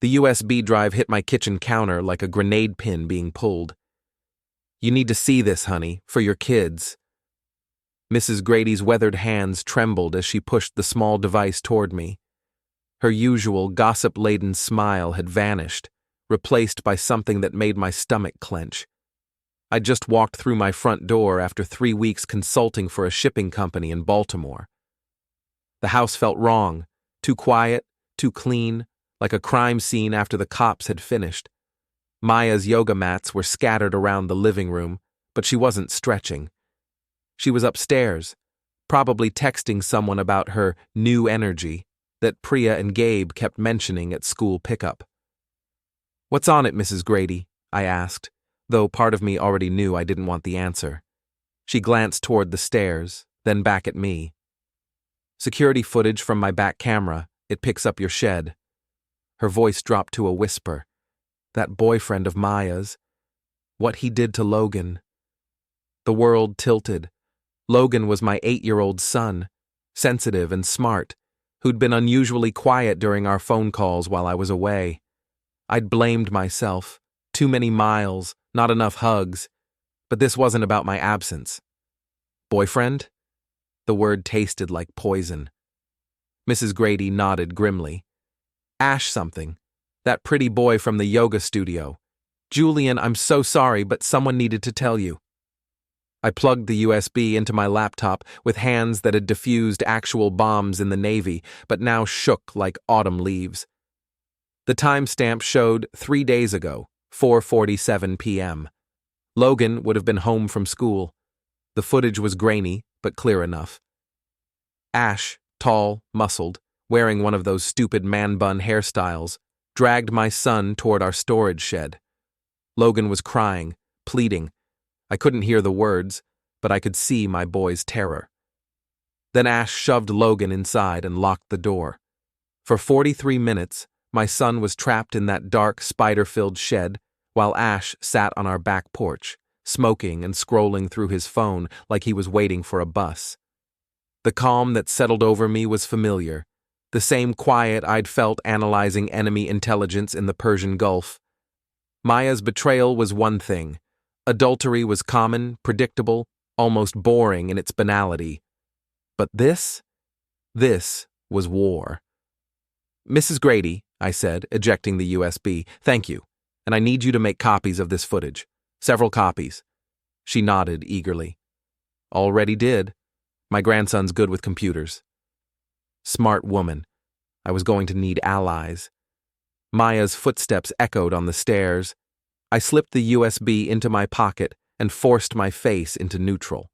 The USB drive hit my kitchen counter like a grenade pin being pulled. "You need to see this, honey, for your kids." Mrs. Grady's weathered hands trembled as she pushed the small device toward me. Her usual gossip-laden smile had vanished, replaced by something that made my stomach clench. I'd just walked through my front door after 3 weeks consulting for a shipping company in Baltimore. The house felt wrong, too quiet, too clean, like a crime scene after the cops had finished. Maya's yoga mats were scattered around the living room, but she wasn't stretching. She was upstairs, probably texting someone about her new energy that Priya and Gabe kept mentioning at school pickup. "What's on it, Mrs. Grady?" I asked, though part of me already knew I didn't want the answer. She glanced toward the stairs, then back at me. "Security footage from my back camera. It picks up your shed." Her voice dropped to a whisper. That boyfriend of Maya's. What he did to Logan. The world tilted. Logan was my 8-year-old son, sensitive and smart, who'd been unusually quiet during our phone calls while I was away. I'd blamed myself. Too many miles, not enough hugs. But this wasn't about my absence. Boyfriend? The word tasted like poison. Mrs. Grady nodded grimly. "Ash something. That pretty boy from the yoga studio. Julian, I'm so sorry, but someone needed to tell you." I plugged the USB into my laptop with hands that had diffused actual bombs in the Navy, but now shook like autumn leaves. The timestamp showed 3 days ago, 4:47 p.m. Logan would have been home from school. The footage was grainy, but clear enough. Ash, tall, muscled, wearing one of those stupid man-bun hairstyles, dragged my son toward our storage shed. Logan was crying, pleading. I couldn't hear the words, but I could see my boy's terror. Then Ash shoved Logan inside and locked the door. For 43 minutes, my son was trapped in that dark, spider-filled shed, while Ash sat on our back porch, smoking and scrolling through his phone like he was waiting for a bus. The calm that settled over me was familiar, the same quiet I'd felt analyzing enemy intelligence in the Persian Gulf. Maya's betrayal was one thing. Adultery was common, predictable, almost boring in its banality. But this was war. "Mrs. Grady," I said, ejecting the USB, "thank you, and I need you to make copies of this footage. Several copies." She nodded eagerly. "Already did. My grandson's good with computers." Smart woman. I was going to need allies. Maya's footsteps echoed on the stairs. I slipped the USB into my pocket and forced my face into neutral.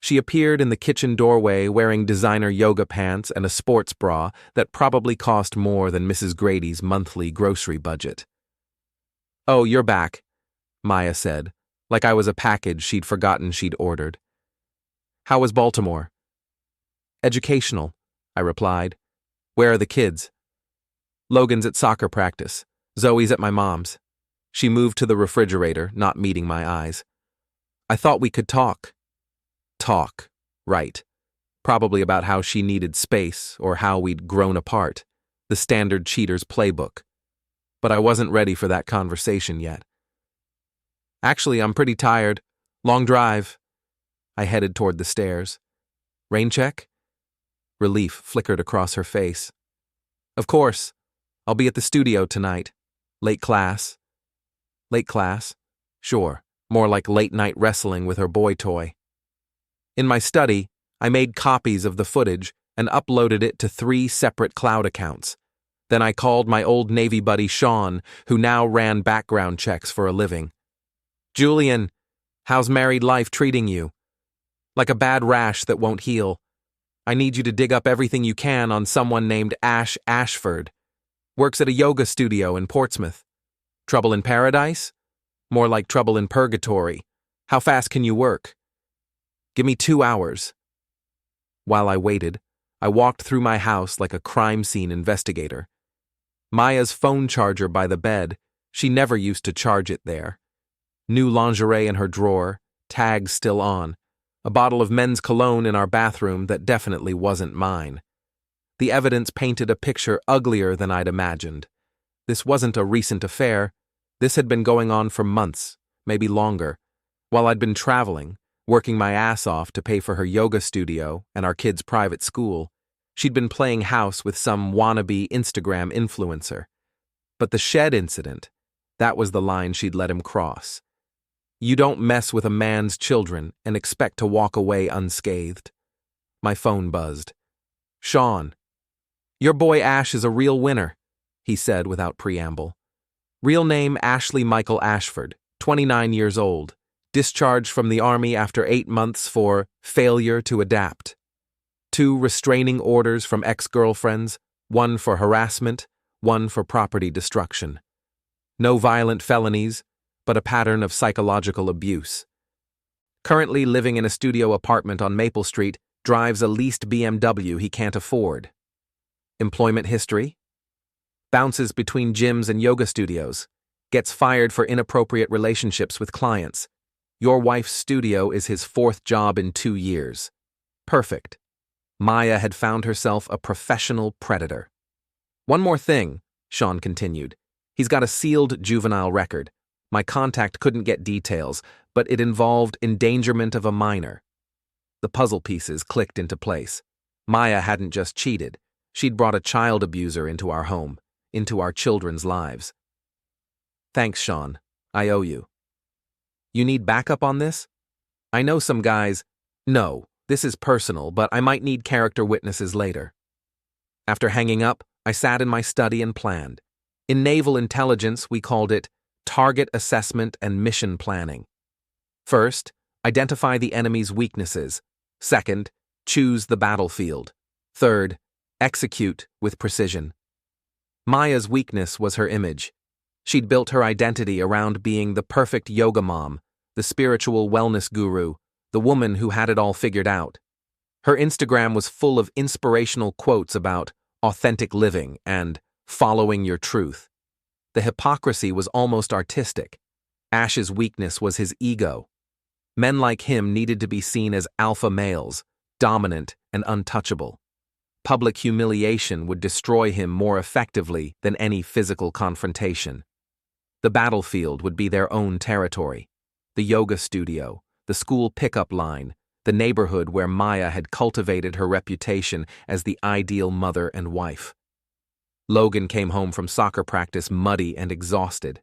She appeared in the kitchen doorway wearing designer yoga pants and a sports bra that probably cost more than Mrs. Grady's monthly grocery budget. "Oh, you're back," Maya said, like I was a package she'd forgotten she'd ordered. "How was Baltimore?" "Educational," I replied. "Where are the kids?" "Logan's at soccer practice. Zoe's at my mom's." She moved to the refrigerator, not meeting my eyes. "I thought we could talk." Talk, right. Probably about how she needed space or how we'd grown apart, the standard cheater's playbook. But I wasn't ready for that conversation yet. "Actually, I'm pretty tired. Long drive." I headed toward the stairs. "Rain check?" Relief flickered across her face. "Of course. I'll be at the studio tonight. Late class." "Late class? Sure. More like late-night wrestling with her boy toy." In my study, I made copies of the footage and uploaded it to 3 separate cloud accounts. Then I called my old Navy buddy Sean, who now ran background checks for a living. "Julian, how's married life treating you?" "Like a bad rash that won't heal. I need you to dig up everything you can on someone named Ash Ashford. Works at a yoga studio in Portsmouth. Trouble in paradise? More like trouble in purgatory. How fast can you work?" "Give me 2 hours." While I waited, I walked through my house like a crime scene investigator. Maya's phone charger by the bed, she never used to charge it there. New lingerie in her drawer, tags still on. A bottle of men's cologne in our bathroom that definitely wasn't mine. The evidence painted a picture uglier than I'd imagined. This wasn't a recent affair. This had been going on for months, maybe longer, while I'd been traveling, working my ass off to pay for her yoga studio and our kids' private school. She'd been playing house with some wannabe Instagram influencer. But the shed incident, that was the line she'd let him cross. You don't mess with a man's children and expect to walk away unscathed. My phone buzzed. Sean. Your boy Ash is a real winner, he said without preamble. Real name Ashley Michael Ashford, 29 years old, discharged from the Army after 8 months for failure to adapt. 2 restraining orders from ex-girlfriends, 1 for harassment, 1 for property destruction. No violent felonies, but a pattern of psychological abuse. Currently living in a studio apartment on Maple Street, drives a leased BMW he can't afford. Employment history? Bounces between gyms and yoga studios. Gets fired for inappropriate relationships with clients. Your wife's studio is his 4th job in 2 years. Perfect. Maya had found herself a professional predator. One more thing, Sean continued. He's got a sealed juvenile record. My contact couldn't get details, but it involved endangerment of a minor. The puzzle pieces clicked into place. Maya hadn't just cheated. She'd brought a child abuser into our home, into our children's lives. Thanks, Sean. I owe you. You need backup on this? I know some guys. No, this is personal, but I might need character witnesses later. After hanging up, I sat in my study and planned. In naval intelligence, we called it target assessment and mission planning. First, identify the enemy's weaknesses. Second, choose the battlefield. Third, execute with precision. Maya's weakness was her image. She'd built her identity around being the perfect yoga mom, the spiritual wellness guru, the woman who had it all figured out. Her Instagram was full of inspirational quotes about authentic living and following your truth. The hypocrisy was almost artistic. Ash's weakness was his ego. Men like him needed to be seen as alpha males, dominant and untouchable. Public humiliation would destroy him more effectively than any physical confrontation. The battlefield would be their own territory. The yoga studio, the school pickup line, the neighborhood where Maya had cultivated her reputation as the ideal mother and wife. Logan came home from soccer practice muddy and exhausted.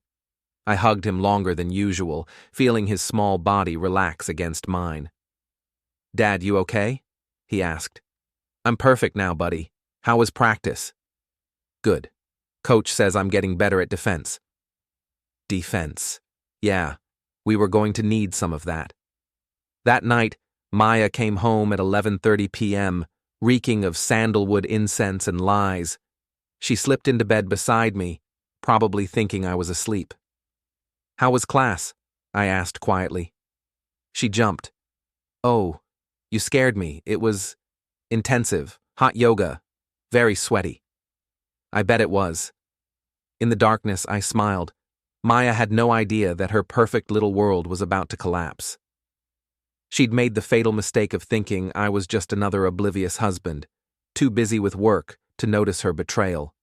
I hugged him longer than usual, feeling his small body relax against mine. Dad, you okay? He asked. I'm perfect now, buddy. How was practice? Good. Coach says I'm getting better at defense. Defense. Yeah, we were going to need some of that. That night, Maya came home at 11:30 p.m., reeking of sandalwood incense and lies. She slipped into bed beside me, probably thinking I was asleep. How was class? I asked quietly. She jumped. Oh, you scared me. It was intensive, hot yoga, very sweaty. I bet it was. In the darkness, I smiled. Maya had no idea that her perfect little world was about to collapse. She'd made the fatal mistake of thinking I was just another oblivious husband, too busy with work to notice her betrayal.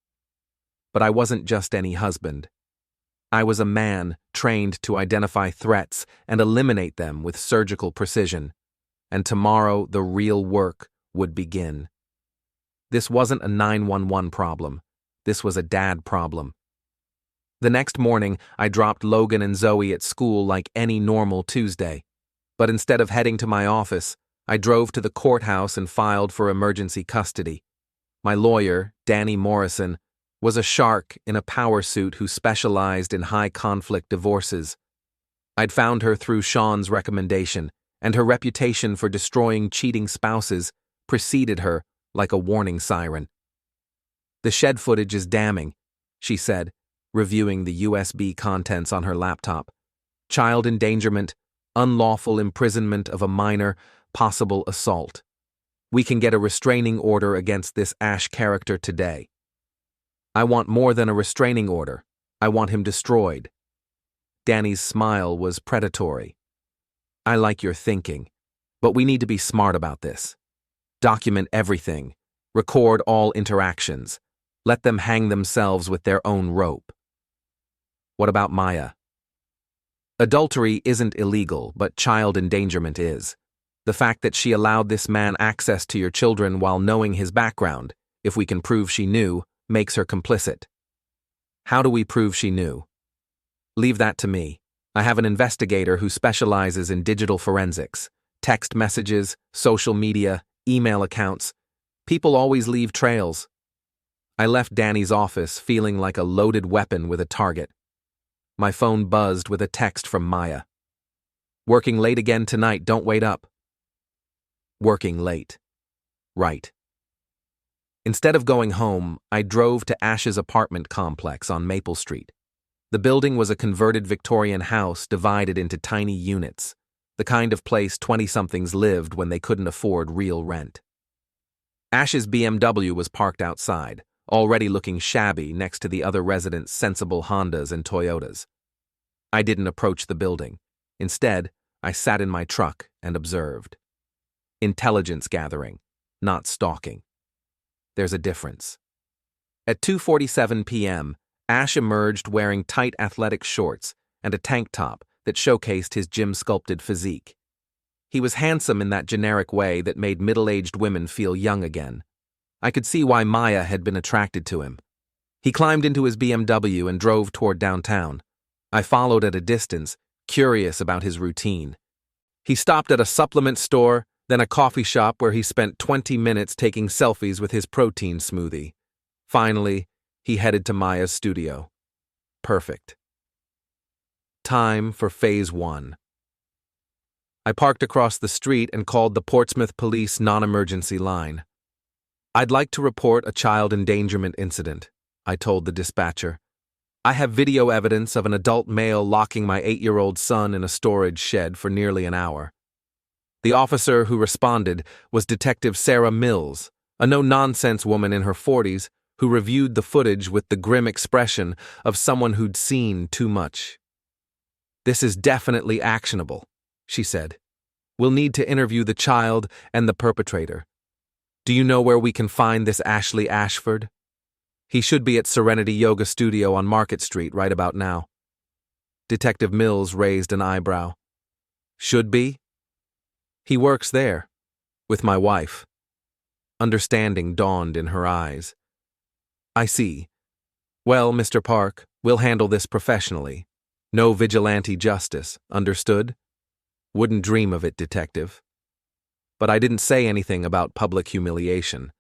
But I wasn't just any husband. I was a man trained to identify threats and eliminate them with surgical precision. And tomorrow the real work would begin. This wasn't a 911 problem. This was a dad problem. The next morning, I dropped Logan and Zoe at school like any normal Tuesday. But instead of heading to my office, I drove to the courthouse and filed for emergency custody. My lawyer, Danny Morrison, was a shark in a power suit who specialized in high-conflict divorces. I'd found her through Sean's recommendation, and her reputation for destroying cheating spouses preceded her like a warning siren. The shed footage is damning, she said, reviewing the USB contents on her laptop. Child endangerment, unlawful imprisonment of a minor, possible assault. We can get a restraining order against this Ash character today. I want more than a restraining order. I want him destroyed. Danny's smile was predatory. I like your thinking, but we need to be smart about this. Document everything. Record all interactions. Let them hang themselves with their own rope. What about Maya? Adultery isn't illegal, but child endangerment is. The fact that she allowed this man access to your children while knowing his background, if we can prove she knew, makes her complicit. How do we prove she knew? Leave that to me. I have an investigator who specializes in digital forensics, text messages, social media, email accounts. People always leave trails. I left Danny's office feeling like a loaded weapon with a target. My phone buzzed with a text from Maya. Working late again tonight, don't wait up. Working late. Right. Instead of going home, I drove to Ash's apartment complex on Maple Street. The building was a converted Victorian house divided into tiny units, the kind of place 20-somethings lived when they couldn't afford real rent. Ash's BMW was parked outside, already looking shabby next to the other residents' sensible Hondas and Toyotas. I didn't approach the building. Instead, I sat in my truck and observed. Intelligence gathering, not stalking. There's a difference. At 2:47 p.m., Ash emerged wearing tight athletic shorts and a tank top that showcased his gym-sculpted physique. He was handsome in that generic way that made middle-aged women feel young again. I could see why Maya had been attracted to him. He climbed into his BMW and drove toward downtown. I followed at a distance, curious about his routine. He stopped at a supplement store, then a coffee shop where he spent 20 minutes taking selfies with his protein smoothie. Finally, he headed to Maya's studio. Perfect. Time for Phase 1. I parked across the street and called the Portsmouth Police non-emergency line. I'd like to report a child endangerment incident, I told the dispatcher. I have video evidence of an adult male locking my 8-year-old son in a storage shed for nearly an hour. The officer who responded was Detective Sarah Mills, a no-nonsense woman in her 40s who reviewed the footage with the grim expression of someone who'd seen too much. "This is definitely actionable," she said. "We'll need to interview the child and the perpetrator. Do you know where we can find this Ashley Ashford? He should be at Serenity Yoga Studio on Market Street right about now." Detective Mills raised an eyebrow. "Should be?" "He works there, with my wife." Understanding dawned in her eyes. "I see. Well, Mr. Park, we'll handle this professionally. No vigilante justice, understood? Wouldn't dream of it, Detective." But I didn't say anything about public humiliation.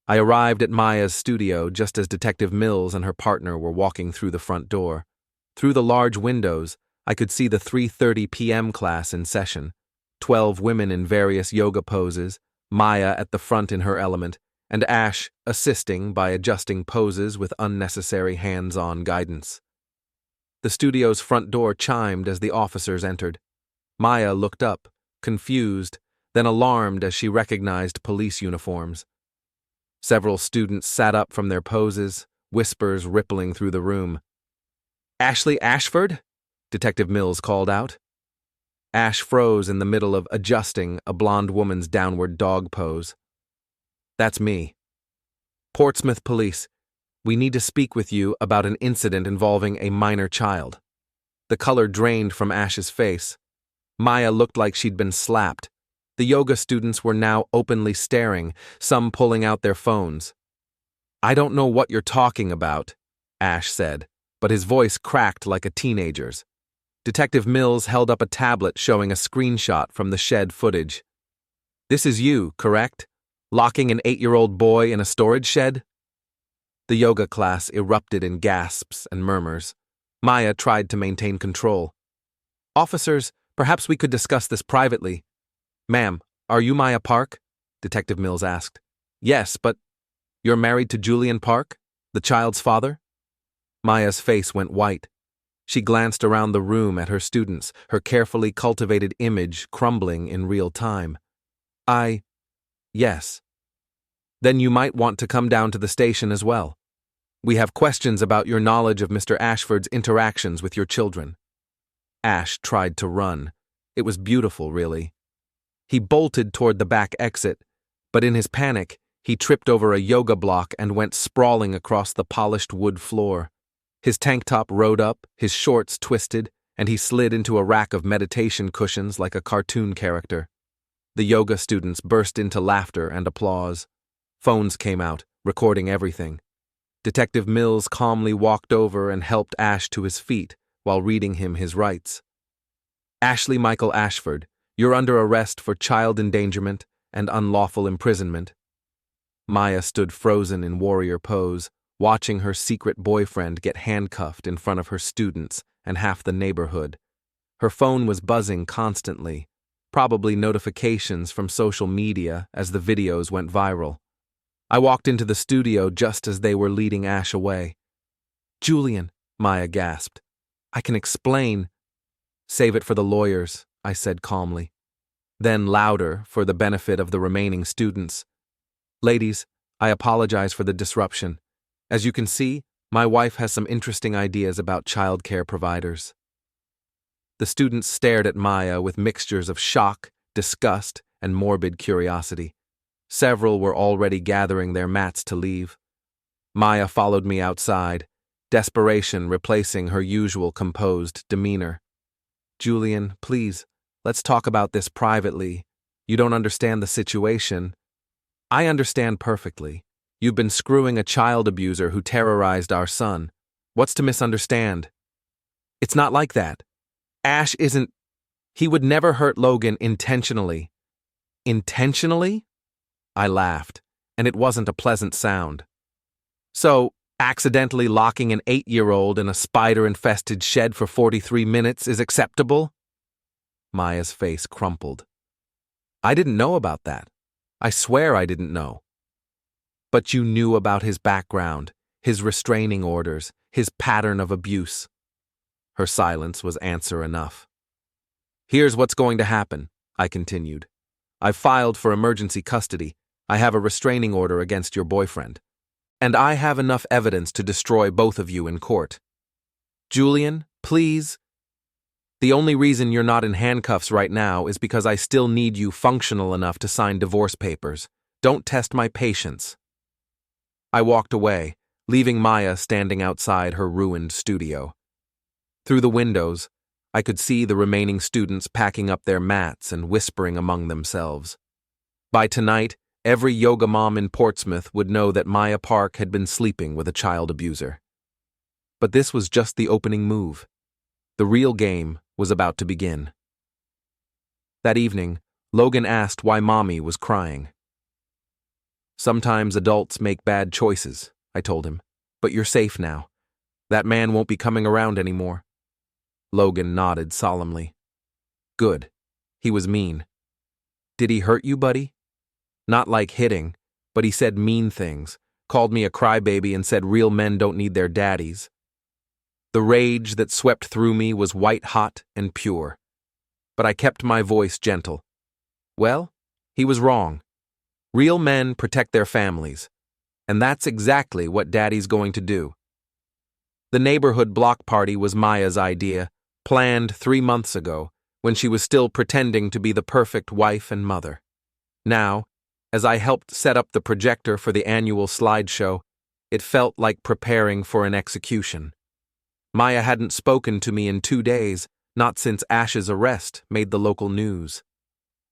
I arrived at Maya's studio just as Detective Mills and her partner were walking through the front door. Through the large windows, I could see the 3:30 p.m. class in session, 12 women in various yoga poses, Maya at the front in her element, and Ash assisting by adjusting poses with unnecessary hands-on guidance. The studio's front door chimed as the officers entered. Maya looked up, confused, then alarmed as she recognized police uniforms. Several students sat up from their poses, whispers rippling through the room. "Ashley Ashford?" Detective Mills called out. Ash froze in the middle of adjusting a blonde woman's downward dog pose. "That's me. Portsmouth Police. We need to speak with you about an incident involving a minor child." The color drained from Ash's face. Maya looked like she'd been slapped. The yoga students were now openly staring, some pulling out their phones. "I don't know what you're talking about," Ash said, but his voice cracked like a teenager's. Detective Mills held up a tablet showing a screenshot from the shed footage. "This is you, correct? Locking an 8-year-old boy in a storage shed?" The yoga class erupted in gasps and murmurs. Maya tried to maintain control. "Officers, perhaps we could discuss this privately." "Ma'am, are you Maya Park?" Detective Mills asked. "Yes, but you're married to Julian Park, the child's father?" Maya's face went white. She glanced around the room at her students, her carefully cultivated image crumbling in real time. Yes. Then you might want to come down to the station as well. We have questions about your knowledge of Mr. Ashford's interactions with your children." Ash tried to run. It was beautiful, really. He bolted toward the back exit, but in his panic, He tripped over a yoga block and went sprawling across the polished wood floor. His tank top rode up, his shorts twisted, and he slid into a rack of meditation cushions like a cartoon character. The yoga students burst into laughter and applause. Phones came out, recording everything. Detective Mills calmly walked over and helped Ash to his feet while reading him his rights. Ashley Michael Ashford, you're under arrest for child endangerment and unlawful imprisonment. Maya stood frozen in warrior pose, watching her secret boyfriend get handcuffed in front of her students and half the neighborhood. Her phone was buzzing constantly, probably notifications from social media as the videos went viral. I walked into the studio just as they were leading Ash away. "Julian," Maya gasped. "I can explain." "Save it for the lawyers," I said calmly. Then louder, for the benefit of the remaining students. "Ladies, I apologize for the disruption. As you can see, my wife has some interesting ideas about childcare providers." The students stared at Maya with mixtures of shock, disgust, and morbid curiosity. Several were already gathering their mats to leave. Maya followed me outside, desperation replacing her usual composed demeanor. "Julian, please, let's talk about this privately. You don't understand the situation." "I understand perfectly. You've been screwing a child abuser who terrorized our son. What's to misunderstand?" "It's not like that. Ash isn't. He would never hurt Logan intentionally." "Intentionally?" I laughed, and it wasn't a pleasant sound. "So, accidentally locking an 8-year-old in a spider-infested shed for 43 minutes is acceptable?" Maya's face crumpled. "I didn't know about that. I swear I didn't know." "But you knew about his background, his restraining orders, his pattern of abuse." Her silence was answer enough. "Here's what's going to happen," I continued. "I've filed for emergency custody. I have a restraining order against your boyfriend. And I have enough evidence to destroy both of you in court. Julian, please. The only reason you're not in handcuffs right now is because I still need you functional enough to sign divorce papers. Don't test my patience." I walked away, leaving Maya standing outside her ruined studio. Through the windows, I could see the remaining students packing up their mats and whispering among themselves. By tonight, every yoga mom in Portsmouth would know that Maya Park had been sleeping with a child abuser. But this was just the opening move. The real game was about to begin. That evening, Logan asked why Mommy was crying. "Sometimes adults make bad choices," I told him, "but you're safe now. That man won't be coming around anymore." Logan nodded solemnly. "Good. He was mean." "Did he hurt you, buddy?" "Not like hitting, but he said mean things, called me a crybaby and said real men don't need their daddies." The rage that swept through me was white-hot and pure. But I kept my voice gentle. Well, he was wrong. Real men protect their families, and that's exactly what Daddy's going to do. The neighborhood block party was Maya's idea, planned 3 months ago, when she was still pretending to be the perfect wife and mother. Now, as I helped set up the projector for the annual slideshow, it felt like preparing for an execution. Maya hadn't spoken to me in 2 days, not since Ash's arrest made the local news.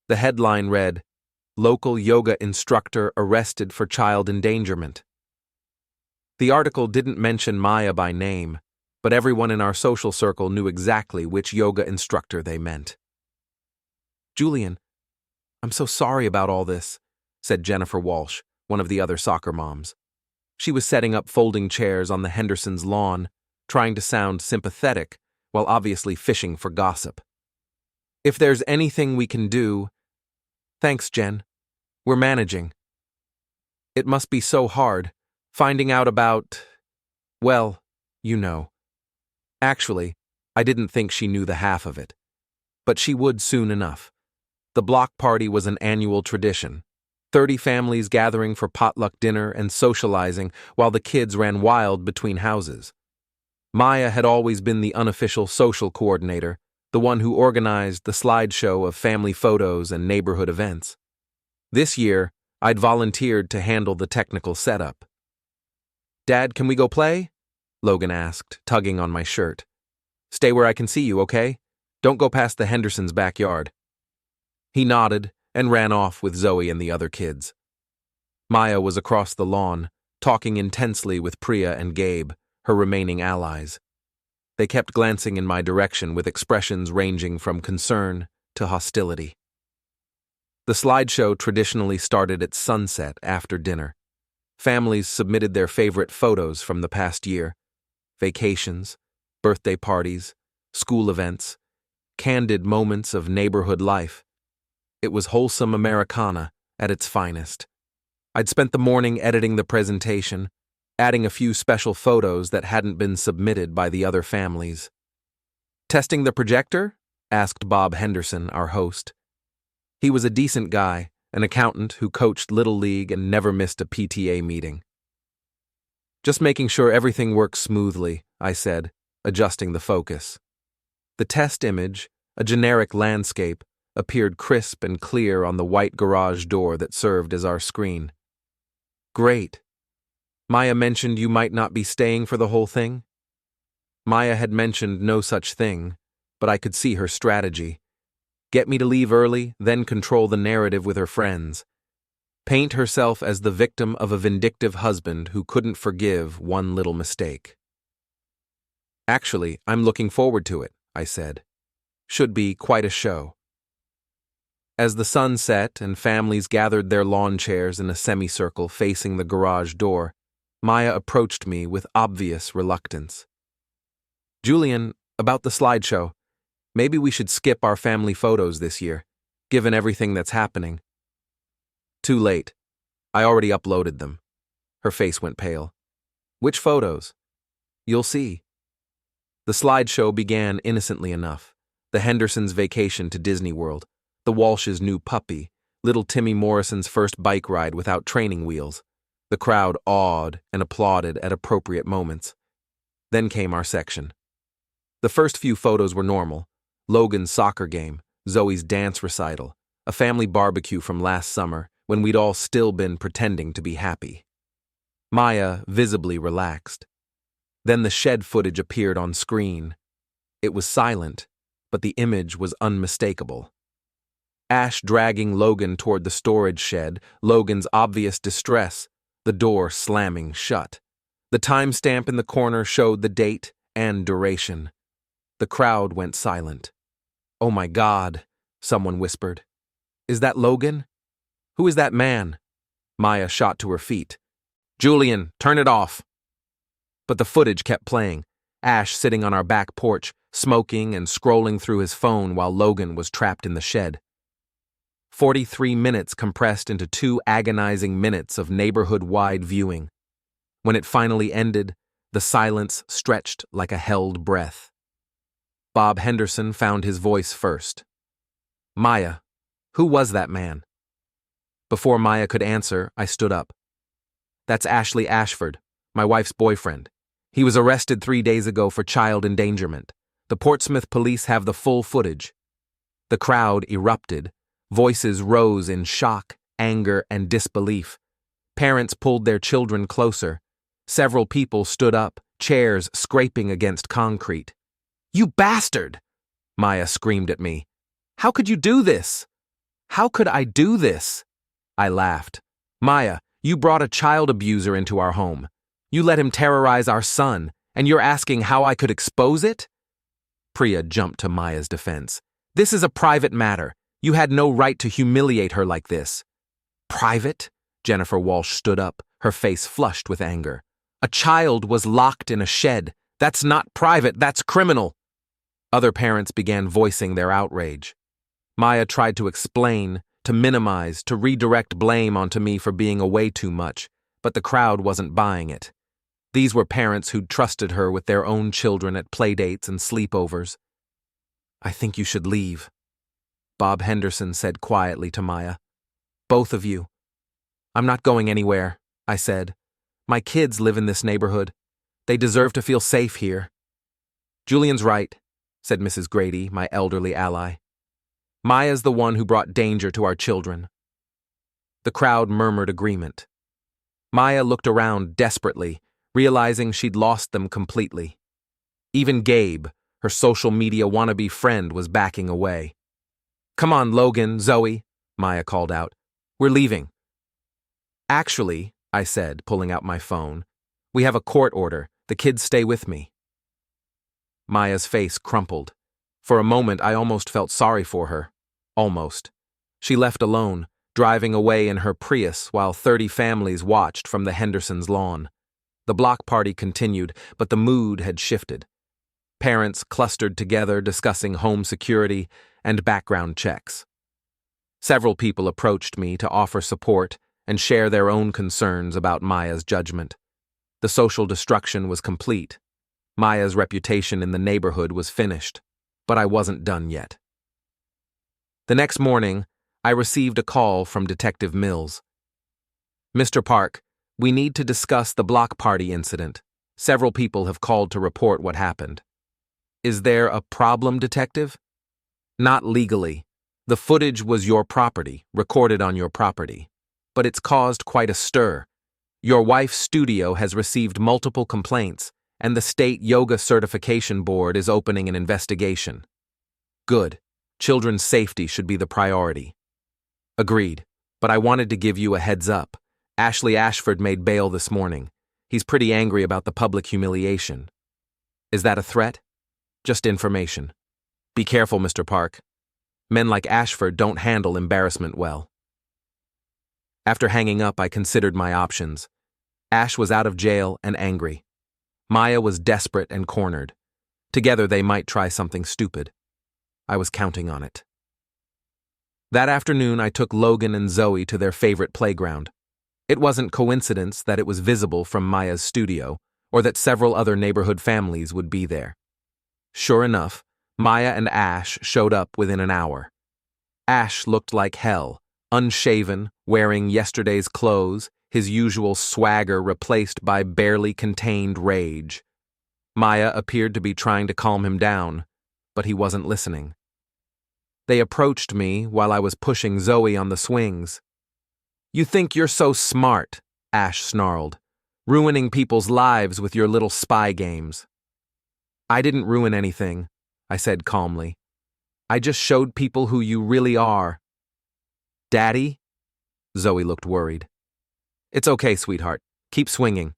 The headline read, "Local yoga instructor arrested for child endangerment." The article didn't mention Maya by name, but everyone in our social circle knew exactly which yoga instructor they meant. "Julian, I'm so sorry about all this," said Jennifer Walsh, one of the other soccer moms. She was setting up folding chairs on the Hendersons' lawn, trying to sound sympathetic while obviously fishing for gossip. "If there's anything we can do..." "Thanks, Jen. We're managing." "It must be so hard, finding out about... well, you know." Actually, I didn't think she knew the half of it. But she would soon enough. The block party was an annual tradition. 30 families gathering for potluck dinner and socializing while the kids ran wild between houses. Maya had always been the unofficial social coordinator, the one who organized the slideshow of family photos and neighborhood events. This year, I'd volunteered to handle the technical setup. "Dad, can we go play?" Logan asked, tugging on my shirt. "Stay where I can see you, okay? Don't go past the Hendersons' backyard." He nodded and ran off with Zoe and the other kids. Maya was across the lawn, talking intensely with Priya and Gabe, her remaining allies. They kept glancing in my direction with expressions ranging from concern to hostility. The slideshow traditionally started at sunset after dinner. Families submitted their favorite photos from the past year: vacations, birthday parties, school events, candid moments of neighborhood life. It was wholesome Americana at its finest. I'd spent the morning editing the presentation, adding a few special photos that hadn't been submitted by the other families. "Testing the projector?" asked Bob Henderson, our host. He was a decent guy, an accountant who coached Little League and never missed a PTA meeting. "Just making sure everything works smoothly," I said, adjusting the focus. The test image, a generic landscape, appeared crisp and clear on the white garage door that served as our screen. "Great. Maya mentioned you might not be staying for the whole thing?" Maya had mentioned no such thing, but I could see her strategy. Get me to leave early, then control the narrative with her friends. Paint herself as the victim of a vindictive husband who couldn't forgive one little mistake. "Actually, I'm looking forward to it," I said. "Should be quite a show." As the sun set and families gathered their lawn chairs in a semicircle facing the garage door, Maya approached me with obvious reluctance. "Julian, about the slideshow. Maybe we should skip our family photos this year, given everything that's happening." "Too late. I already uploaded them." Her face went pale. "Which photos?" "You'll see." The slideshow began innocently enough. The Hendersons' vacation to Disney World, the Walsh's new puppy, little Timmy Morrison's first bike ride without training wheels. The crowd awed and applauded at appropriate moments. Then came our section. The first few photos were normal: Logan's soccer game, Zoe's dance recital, a family barbecue from last summer when we'd all still been pretending to be happy. Maya visibly relaxed. Then the shed footage appeared on screen. It was silent, but the image was unmistakable. Ash dragging Logan toward the storage shed, Logan's obvious distress, the door slamming shut. The timestamp in the corner showed the date and duration. The crowd went silent. "Oh my God," someone whispered. "Is that Logan? Who is that man?" Maya shot to her feet. "Julian, turn it off." But the footage kept playing, Ash sitting on our back porch, smoking and scrolling through his phone while Logan was trapped in the shed. 43 minutes compressed into 2 agonizing minutes of neighborhood-wide viewing. When it finally ended, the silence stretched like a held breath. Bob Henderson found his voice first. "Maya, who was that man?" Before Maya could answer, I stood up. "That's Ashley Ashford, my wife's boyfriend. He was arrested 3 days ago for child endangerment. The Portsmouth police have the full footage." The crowd erupted. Voices rose in shock, anger, and disbelief. Parents pulled their children closer. Several people stood up, chairs scraping against concrete. "You bastard!" Maya screamed at me. "How could you do this?" "How could I do this?" I laughed. "Maya, you brought a child abuser into our home. You let him terrorize our son, and you're asking how I could expose it?" Priya jumped to Maya's defense. "This is a private matter. You had no right to humiliate her like this." "Private?" Jennifer Walsh stood up, her face flushed with anger. "A child was locked in a shed. That's not private, that's criminal." Other parents began voicing their outrage. Maya tried to explain, to minimize, to redirect blame onto me for being away too much, but the crowd wasn't buying it. These were parents who'd trusted her with their own children at playdates and sleepovers. "I think you should leave," Bob Henderson said quietly to Maya. "Both of you." "I'm not going anywhere," I said. "My kids live in this neighborhood. They deserve to feel safe here." "Julian's right," said Mrs. Grady, my elderly ally. "Maya's the one who brought danger to our children." The crowd murmured agreement. Maya looked around desperately, realizing she'd lost them completely. Even Gabe, her social media wannabe friend, was backing away. "Come on, Logan, Zoe," Maya called out. "We're leaving." "Actually," I said, pulling out my phone, "we have a court order. The kids stay with me." Maya's face crumpled. For a moment, I almost felt sorry for her. Almost. She left alone, driving away in her Prius while 30 families watched from the Hendersons' lawn. The block party continued, but the mood had shifted. Parents clustered together discussing home security and background checks. Several people approached me to offer support and share their own concerns about Maya's judgment. The social destruction was complete. Maya's reputation in the neighborhood was finished, but I wasn't done yet. The next morning, I received a call from Detective Mills. "Mr. Park, we need to discuss the block party incident. Several people have called to report what happened." "Is there a problem, Detective?" "Not legally. The footage was your property, recorded on your property. But it's caused quite a stir. Your wife's studio has received multiple complaints, and the State Yoga Certification Board is opening an investigation." "Good. Children's safety should be the priority." "Agreed. But I wanted to give you a heads up. Ashley Ashford made bail this morning. He's pretty angry about the public humiliation." "Is that a threat?" "Just information. Be careful, Mr. Park. Men like Ashford don't handle embarrassment well." After hanging up, I considered my options. Ash was out of jail and angry. Maya was desperate and cornered. Together they might try something stupid. I was counting on it. That afternoon, I took Logan and Zoe to their favorite playground. It wasn't coincidence that it was visible from Maya's studio, or that several other neighborhood families would be there. Sure enough, Maya and Ash showed up within an hour. Ash looked like hell, unshaven, wearing yesterday's clothes, his usual swagger replaced by barely contained rage. Maya appeared to be trying to calm him down, but he wasn't listening. They approached me while I was pushing Zoe on the swings. "You think you're so smart," Ash snarled, "ruining people's lives with your little spy games." "I didn't ruin anything," I said calmly. "I just showed people who you really are." "Daddy?" Zoe looked worried. "It's okay, sweetheart. Keep swinging."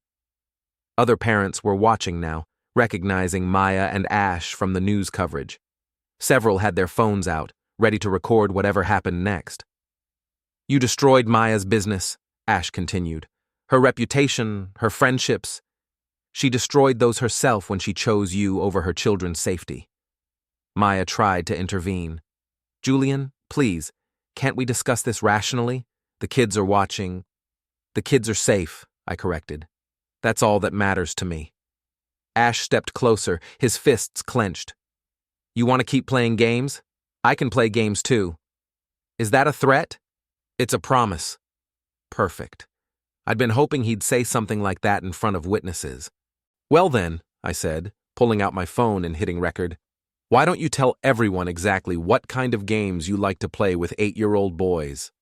Other parents were watching now, recognizing Maya and Ash from the news coverage. Several had their phones out, ready to record whatever happened next. "You destroyed Maya's business," Ash continued. "Her reputation, her friendships. She destroyed those herself when she chose you over her children's safety." Maya tried to intervene. "Julian, please, can't we discuss this rationally? The kids are watching." "The kids are safe," I corrected. "That's all that matters to me." Ash stepped closer, his fists clenched. "You want to keep playing games? I can play games too." "Is that a threat?" "It's a promise." Perfect. I'd been hoping he'd say something like that in front of witnesses. "Well then," I said, pulling out my phone and hitting record, "why don't you tell everyone exactly what kind of games you like to play with 8-year-old boys?"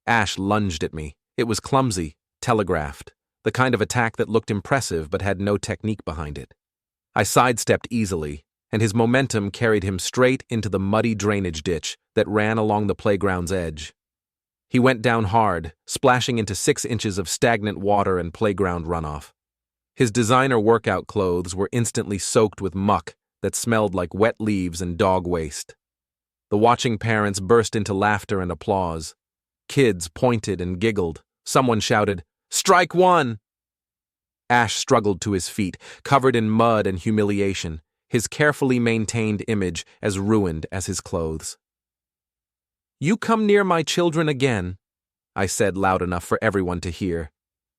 Ash lunged at me. It was clumsy, telegraphed, the kind of attack that looked impressive but had no technique behind it. I sidestepped easily, and his momentum carried him straight into the muddy drainage ditch that ran along the playground's edge. He went down hard, splashing into 6 inches of stagnant water and playground runoff. His designer workout clothes were instantly soaked with muck that smelled like wet leaves and dog waste. The watching parents burst into laughter and applause. Kids pointed and giggled. Someone shouted, "Strike one!" Ash struggled to his feet, covered in mud and humiliation, his carefully maintained image as ruined as his clothes. "You come near my children again," I said loud enough for everyone to hear,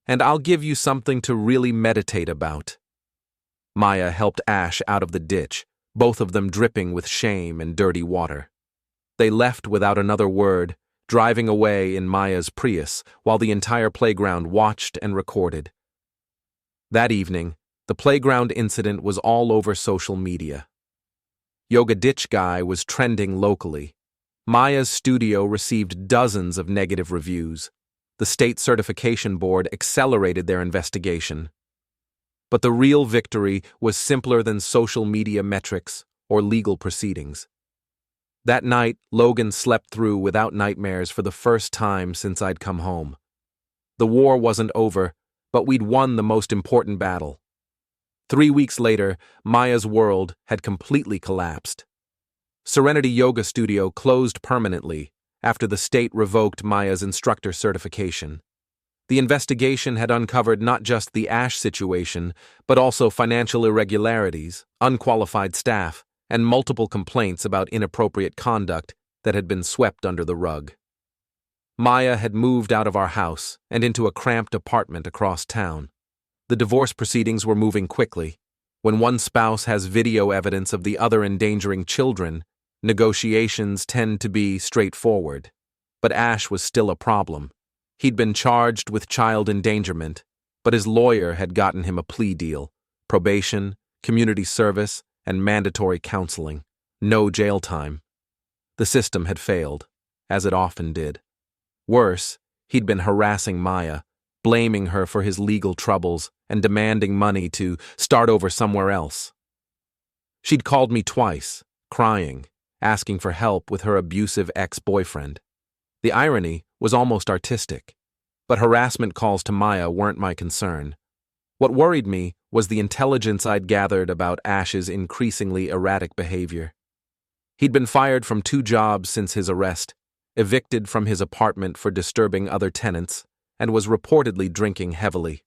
"and I'll give you something to really meditate about." Maya helped Ash out of the ditch, both of them dripping with shame and dirty water. They left without another word, driving away in Maya's Prius while the entire playground watched and recorded. That evening, the playground incident was all over social media. Yoga Ditch Guy was trending locally. Maya's studio received dozens of negative reviews. The state certification board accelerated their investigation. But the real victory was simpler than social media metrics or legal proceedings. That night, Logan slept through without nightmares for the first time since I'd come home. The war wasn't over, but we'd won the most important battle. 3 weeks later, Maya's world had completely collapsed. Serenity Yoga Studio closed permanently after the state revoked Maya's instructor certification. The investigation had uncovered not just the Ash situation, but also financial irregularities, unqualified staff, and multiple complaints about inappropriate conduct that had been swept under the rug. Maya had moved out of our house and into a cramped apartment across town. The divorce proceedings were moving quickly. When one spouse has video evidence of the other endangering children, negotiations tend to be straightforward. But Ash was still a problem. He'd been charged with child endangerment, but his lawyer had gotten him a plea deal: probation, community service, and mandatory counseling. No jail time. The system had failed, as it often did. Worse, he'd been harassing Maya, blaming her for his legal troubles and demanding money to start over somewhere else. She'd called me twice, crying, asking for help with her abusive ex-boyfriend. The irony was almost artistic, but harassment calls to Maya weren't my concern. What worried me was the intelligence I'd gathered about Ash's increasingly erratic behavior. He'd been fired from 2 jobs since his arrest, evicted from his apartment for disturbing other tenants, and was reportedly drinking heavily.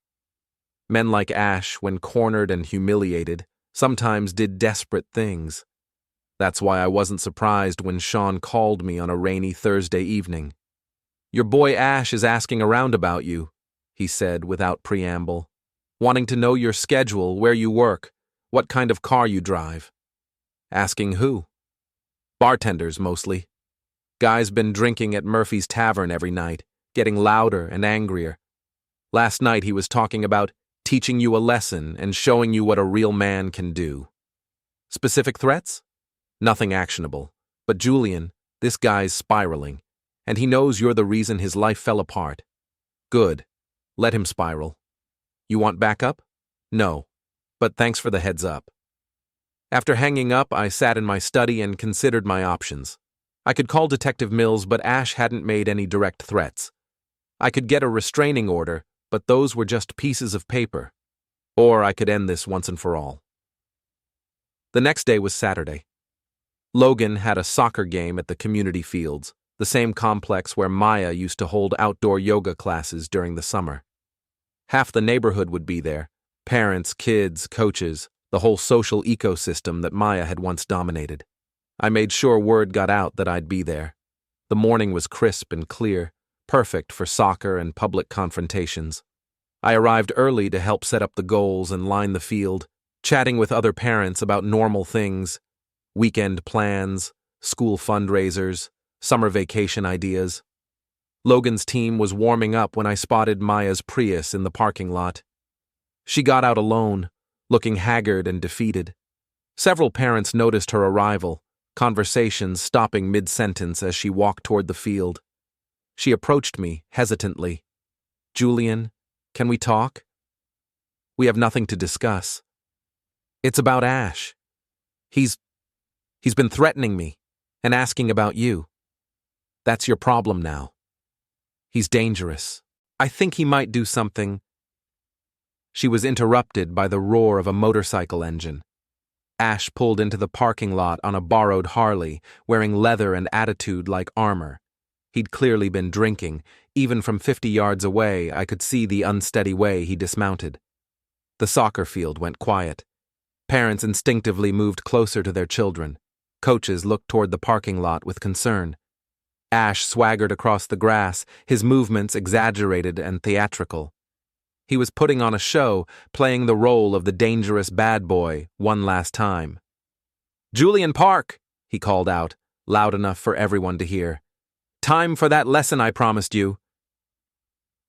Men like Ash, when cornered and humiliated, sometimes did desperate things. That's why I wasn't surprised when Sean called me on a rainy Thursday evening. "Your boy Ash is asking around about you," he said without preamble, "wanting to know your schedule, where you work, what kind of car you drive." Asking who? Bartenders, mostly. Guy's been drinking at Murphy's Tavern every night, getting louder and angrier. Last night he was talking about teaching you a lesson and showing you what a real man can do. Specific threats? Nothing actionable. But Julian, this guy's spiraling, and he knows you're the reason his life fell apart. Good. Let him spiral. You want backup? No. But thanks for the heads up. After hanging up, I sat in my study and considered my options. I could call Detective Mills, but Ash hadn't made any direct threats. I could get a restraining order, but those were just pieces of paper. Or I could end this once and for all. The next day was Saturday. Logan had a soccer game at the community fields, the same complex where Maya used to hold outdoor yoga classes during the summer. Half the neighborhood would be there: parents, kids, coaches, the whole social ecosystem that Maya had once dominated. I made sure word got out that I'd be there. The morning was crisp and clear, perfect for soccer and public confrontations. I arrived early to help set up the goals and line the field, chatting with other parents about normal things: weekend plans, school fundraisers, summer vacation ideas. Logan's team was warming up when I spotted Maya's Prius in the parking lot. She got out alone, looking haggard and defeated. Several parents noticed her arrival, conversations stopping mid-sentence as she walked toward the field. She approached me hesitantly. "Julian, can we talk?" "We have nothing to discuss." "It's about Ash. He's been threatening me and asking about you. That's your problem now. He's dangerous. I think he might do something." She was interrupted by the roar of a motorcycle engine. Ash pulled into the parking lot on a borrowed Harley, wearing leather and attitude like armor. He'd clearly been drinking. Even from 50 yards away, I could see the unsteady way he dismounted. The soccer field went quiet. Parents instinctively moved closer to their children. Coaches looked toward the parking lot with concern. Ash swaggered across the grass, his movements exaggerated and theatrical. He was putting on a show, playing the role of the dangerous bad boy one last time. "Julian Park," he called out, loud enough for everyone to hear. "Time for that lesson I promised you."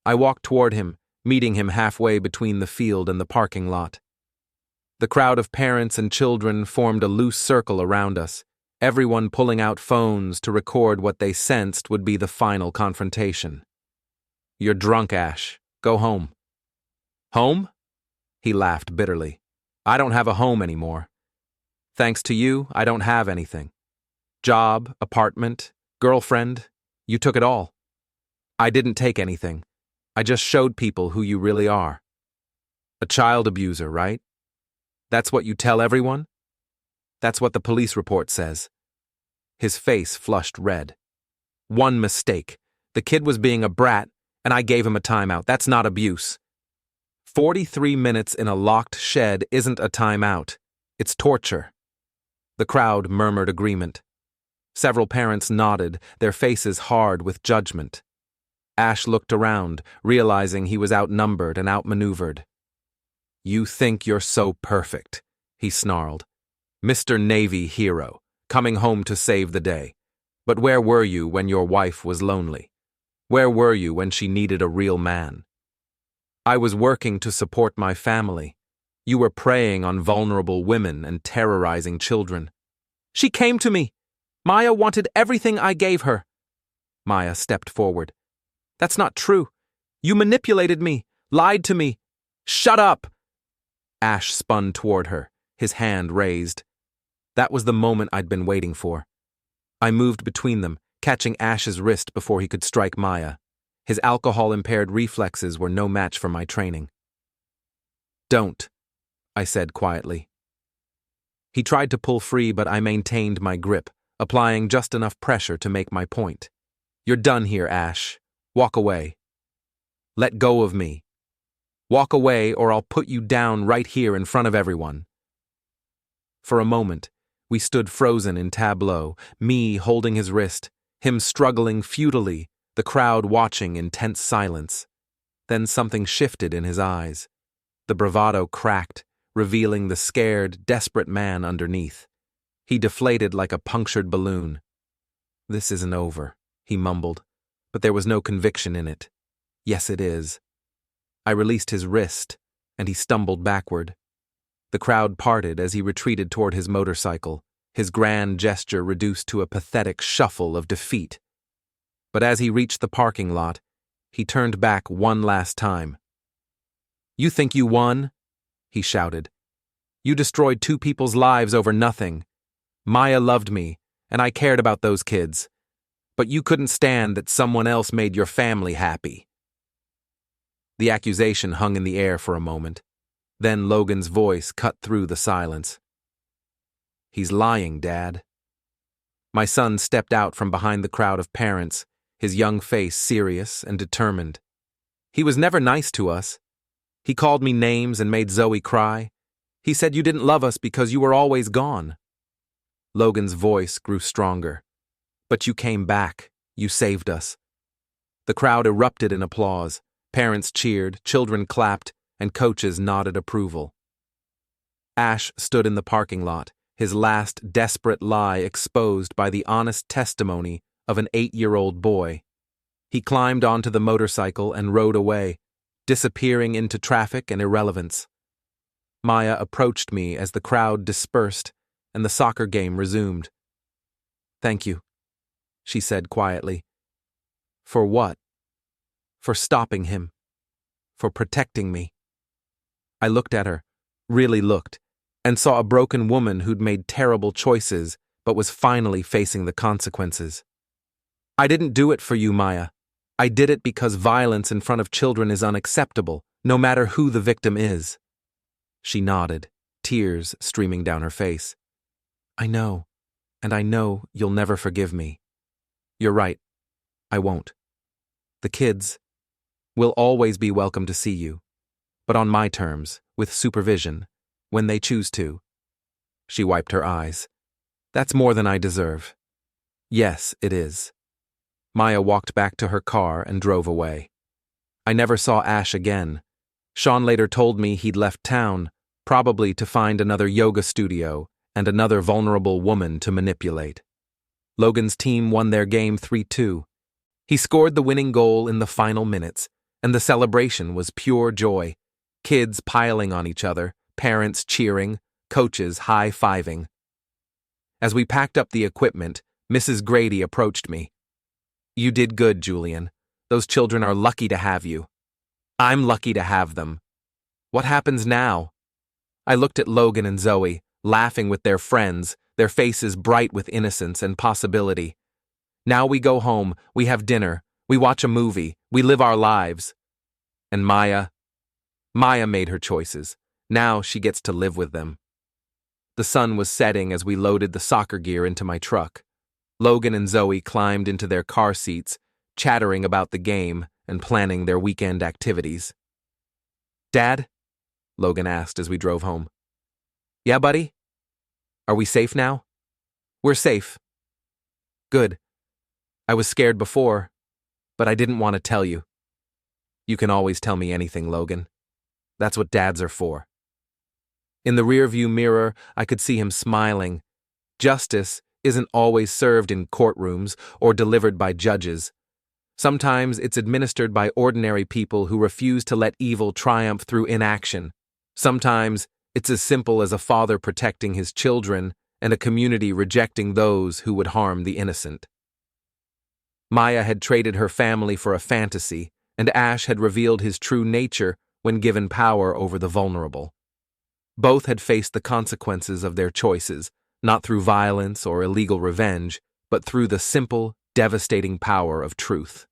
I walked toward him, meeting him halfway between the field and the parking lot. The crowd of parents and children formed a loose circle around us, everyone pulling out phones to record what they sensed would be the final confrontation. You're drunk, Ash. Go home. Home? He laughed bitterly. I don't have a home anymore. Thanks to you, I don't have anything. Job, apartment, girlfriend, you took it all. I didn't take anything. I just showed people who you really are. A child abuser, right? That's what you tell everyone? That's what the police report says. His face flushed red. One mistake. The kid was being a brat, and I gave him a timeout. That's not abuse. 43 minutes in a locked shed isn't a timeout. It's torture. The crowd murmured agreement. Several parents nodded, their faces hard with judgment. Ash looked around, realizing he was outnumbered and outmaneuvered. You think you're so perfect, he snarled. Mr. Navy hero, coming home to save the day. But where were you when your wife was lonely? Where were you when she needed a real man? I was working to support my family. You were preying on vulnerable women and terrorizing children. She came to me. Maya wanted everything I gave her. Maya stepped forward. That's not true. You manipulated me, lied to me. Shut up! Ash spun toward her, his hand raised. That was the moment I'd been waiting for. I moved between them, catching Ash's wrist before he could strike Maya. His alcohol-impaired reflexes were no match for my training. Don't, I said quietly. He tried to pull free, but I maintained my grip, applying just enough pressure to make my point. You're done here, Ash. Walk away. Let go of me. Walk away, or I'll put you down right here in front of everyone. For a moment, we stood frozen in tableau, me holding his wrist, him struggling futilely, the crowd watching in tense silence. Then something shifted in his eyes. The bravado cracked, revealing the scared, desperate man underneath. He deflated like a punctured balloon. This isn't over, he mumbled, but there was no conviction in it. Yes, it is. I released his wrist, and he stumbled backward. The crowd parted as he retreated toward his motorcycle, his grand gesture reduced to a pathetic shuffle of defeat. But as he reached the parking lot, he turned back one last time. You think you won? He shouted. You destroyed 2 people's lives over nothing. Maya loved me, and I cared about those kids. But you couldn't stand that someone else made your family happy. The accusation hung in the air for a moment. Then Logan's voice cut through the silence. He's lying, Dad. My son stepped out from behind the crowd of parents, his young face serious and determined. He was never nice to us. He called me names and made Zoe cry. He said you didn't love us because you were always gone. Logan's voice grew stronger. But you came back. You saved us. The crowd erupted in applause. Parents cheered, children clapped, and coaches nodded approval. Ash stood in the parking lot, his last desperate lie exposed by the honest testimony of an 8-year-old boy. He climbed onto the motorcycle and rode away, disappearing into traffic and irrelevance. Maya approached me as the crowd dispersed and the soccer game resumed. Thank you, she said quietly. For what? For stopping him. For protecting me. I looked at her, really looked, and saw a broken woman who'd made terrible choices but was finally facing the consequences. I didn't do it for you, Maya. I did it because violence in front of children is unacceptable, no matter who the victim is. She nodded, tears streaming down her face. I know, and I know you'll never forgive me. You're right. I won't. The kids will always be welcome to see you, but on my terms, with supervision, when they choose to. She wiped her eyes. That's more than I deserve. Yes, it is. Maya walked back to her car and drove away. I never saw Ash again. Sean later told me he'd left town, probably to find another yoga studio and another vulnerable woman to manipulate. Logan's team won their game 3-2. He scored the winning goal in the final minutes, and the celebration was pure joy. Kids piling on each other, parents cheering, coaches high-fiving. As we packed up the equipment, Mrs. Grady approached me. You did good, Julian. Those children are lucky to have you. I'm lucky to have them. What happens now? I looked at Logan and Zoe, laughing with their friends, their faces bright with innocence and possibility. Now we go home, we have dinner, we watch a movie, we live our lives. And Maya? Maya made her choices. Now she gets to live with them. The sun was setting as we loaded the soccer gear into my truck. Logan and Zoe climbed into their car seats, chattering about the game and planning their weekend activities. "Dad?" Logan asked as we drove home. "Yeah, buddy? Are we safe now?" "We're safe." "Good. I was scared before, but I didn't want to tell you." "You can always tell me anything, Logan. That's what dads are for." In the rearview mirror, I could see him smiling. Justice isn't always served in courtrooms or delivered by judges. Sometimes it's administered by ordinary people who refuse to let evil triumph through inaction. Sometimes it's as simple as a father protecting his children and a community rejecting those who would harm the innocent. Maya had traded her family for a fantasy, and Ash had revealed his true nature when given power over the vulnerable. Both had faced the consequences of their choices, not through violence or illegal revenge, but through the simple, devastating power of truth.